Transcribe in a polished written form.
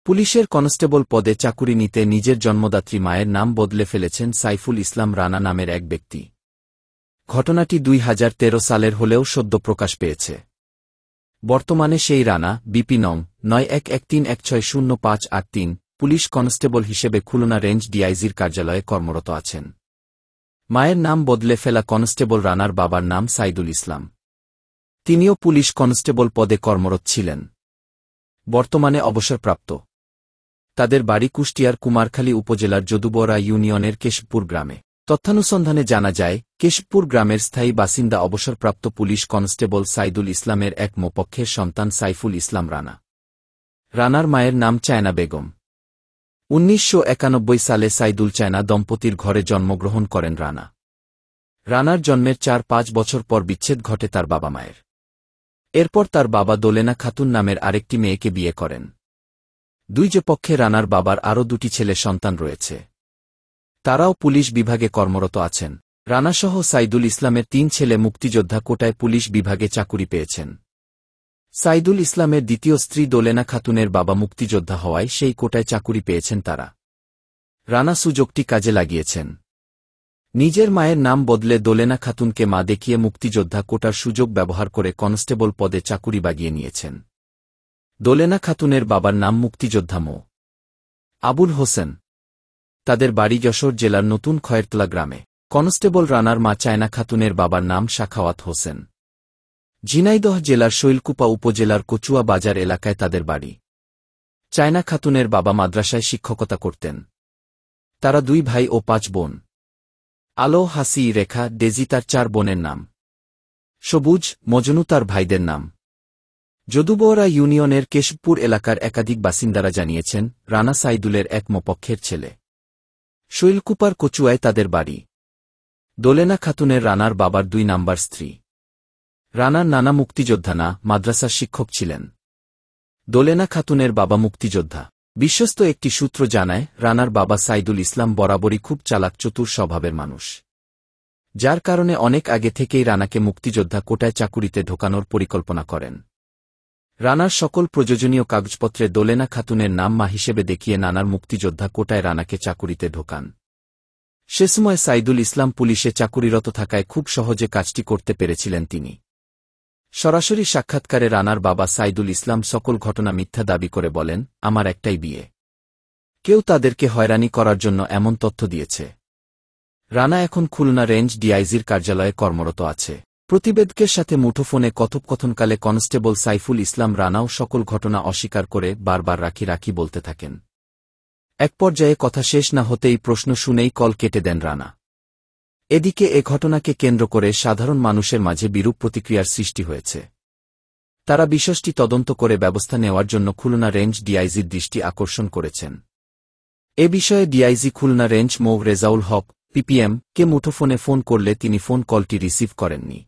পুলিশের কনস্টেবল পদে চাকুরি নিতে নিজের জন্মদাত্রী মায়ের নাম বদলে ফেলেছেন সাইফুল ইসলাম রানা নামের এক ব্যক্তি। ঘটনাটি 2013 সালের হলেও সদ্য প্রকাশ পেয়েছে। বর্তমানে সেই রানা বিপি নং 9113160583 পুলিশ কনস্টেবল হিসেবে খুলনা রেঞ্জ ডিআইজির কার্যালয়ে কর্মরত আছেন। মায়ের নাম বদলে ফেলা কনস্টেবল রানার বাবার নাম সাইদুল ইসলাম। তিনিও পুলিশ কনস্টেবল পদে কর্মরত ছিলেন। বর্তমানে অবসরপ্রাপ্ত। তাদের বাড়ি কুষ্টিয়ার কুমারখালী উপজেলার যদুবরা ইউনিয়নের কেশবপুর গ্রামে। তথ্যানুসন্ধানে জানা যায়, কেশবপুর গ্রামের স্থায়ী বাসিন্দা অবসরপ্রাপ্ত পুলিশ কনস্টেবল সাইদুল ইসলামের এক মোপক্ষের সন্তান সাইফুল ইসলাম রানা। রানার মায়ের নাম চায়না বেগম। 1991 সালে সাইদুল চায়না দম্পতির ঘরে জন্মগ্রহণ করেন রানা। রানার জন্মের 4-5 বছর পর বিচ্ছেদ ঘটে তার বাবা মায়ের। এরপর তার বাবা দোলেনা খাতুন নামের আরেকটি মেয়েকে বিয়ে করেন। দুই যে পক্ষে রানার বাবার আরও 2টি ছেলে সন্তান রয়েছে। তারাও পুলিশ বিভাগে কর্মরত আছেন। রানাসহ সাইদুল ইসলামের 3 ছেলে মুক্তিযোদ্ধা কোটায় পুলিশ বিভাগে চাকুরি পেয়েছেন। সাইদুল ইসলামের দ্বিতীয় স্ত্রী দোলেনা খাতুনের বাবা মুক্তিযোদ্ধা হওয়ায় সেই কোটায় চাকুরি পেয়েছেন তারা। রানা সুযোগটি কাজে লাগিয়েছেন। নিজের মায়ের নাম বদলে দোলেনা খাতুনকে মা দেখিয়ে মুক্তিযোদ্ধা কোটার সুযোগ ব্যবহার করে কনস্টেবল পদে চাকুরি বাগিয়ে নিয়েছেন। দোলেনা খাতুনের বাবার নাম মুক্তিযোদ্ধা মো. আবুল হোসেন। তাদের বাড়ি যশোর জেলার নতুন খয়েরতলা গ্রামে। কনস্টেবল রানার মা চায়না খাতুনের বাবার নাম সাখাওয়াত হোসেন। ঝিনাইদহ জেলার শৈলকুপা উপজেলার কচুয়া বাজার এলাকায় তাদের বাড়ি। চায়না খাতুনের বাবা মাদ্রাসায় শিক্ষকতা করতেন। তারা 2 ভাই ও 5 বোন। আলো, হাসি, রেখা, ডেজি তার 4 বোনের নাম। সবুজ, মজনু তার ভাইদের নাম। যদুবরা ইউনিয়নের কেশবপুর এলাকার একাধিক বাসিন্দারা জানিয়েছেন, রানা সাইদুলের এক মোপক্ষের ছেলে। শৈলকুপার কচুয়ায় তাদের বাড়ি। দোলেনা খাতুনের রানার বাবার 2 নাম্বার স্ত্রী। রানার নানা মুক্তিযোদ্ধা না, মাদ্রাসার শিক্ষক ছিলেন। দোলেনা খাতুনের বাবা মুক্তিযোদ্ধা। বিশ্বস্ত একটি সূত্র জানায়, রানার বাবা সাইদুল ইসলাম বরাবরই খুব চালাক চতুর স্বভাবের মানুষ। যার কারণে অনেক আগে থেকেই রানাকে মুক্তিযোদ্ধা কোটায় চাকুরিতে ঢোকানোর পরিকল্পনা করেন। রানার সকল প্রয়োজনীয় কাগজপত্রে দোলেনা খাতুনের নাম মা হিসেবে দেখিয়ে নানার মুক্তিযোদ্ধা কোটায় রানাকে চাকুরিতে ঢোকান। সে সময় সাইদুল ইসলাম পুলিশে চাকুরিরত থাকায় খুব সহজে কাজটি করতে পেরেছিলেন তিনি। সরাসরি সাক্ষাৎকারে রানার বাবা সাইদুল ইসলাম সকল ঘটনা মিথ্যা দাবি করে বলেন, আমার একটাই বিয়ে। কেউ তাদেরকে হয়রানি করার জন্য এমন তথ্য দিয়েছে। রানা এখন খুলনা রেঞ্জ ডিআইজির কার্যালয়ে কর্মরত আছে। প্রতিবেদকের সাথে মুঠোফোনে কথোপকথনকালে কনস্টেবল সাইফুল ইসলাম রানাও সকল ঘটনা অস্বীকার করে বারবার রাখি বলতে থাকেন। এক পর্যায়ে কথা শেষ না হতেই প্রশ্ন শুনেই কল কেটে দেন রানা। এদিকে এ ঘটনাকে কেন্দ্র করে সাধারণ মানুষের মাঝে বিরূপ প্রতিক্রিয়ার সৃষ্টি হয়েছে। তারা বিষয়টি তদন্ত করে ব্যবস্থা নেওয়ার জন্য খুলনা রেঞ্জ ডিআইজির দৃষ্টি আকর্ষণ করেছেন। এ বিষয়ে ডিআইজি খুলনা রেঞ্জ মো. রেজাউল হক, পিপিএম কে মুঠোফোনে ফোন করলে তিনি ফোন কলটি রিসিভ করেননি।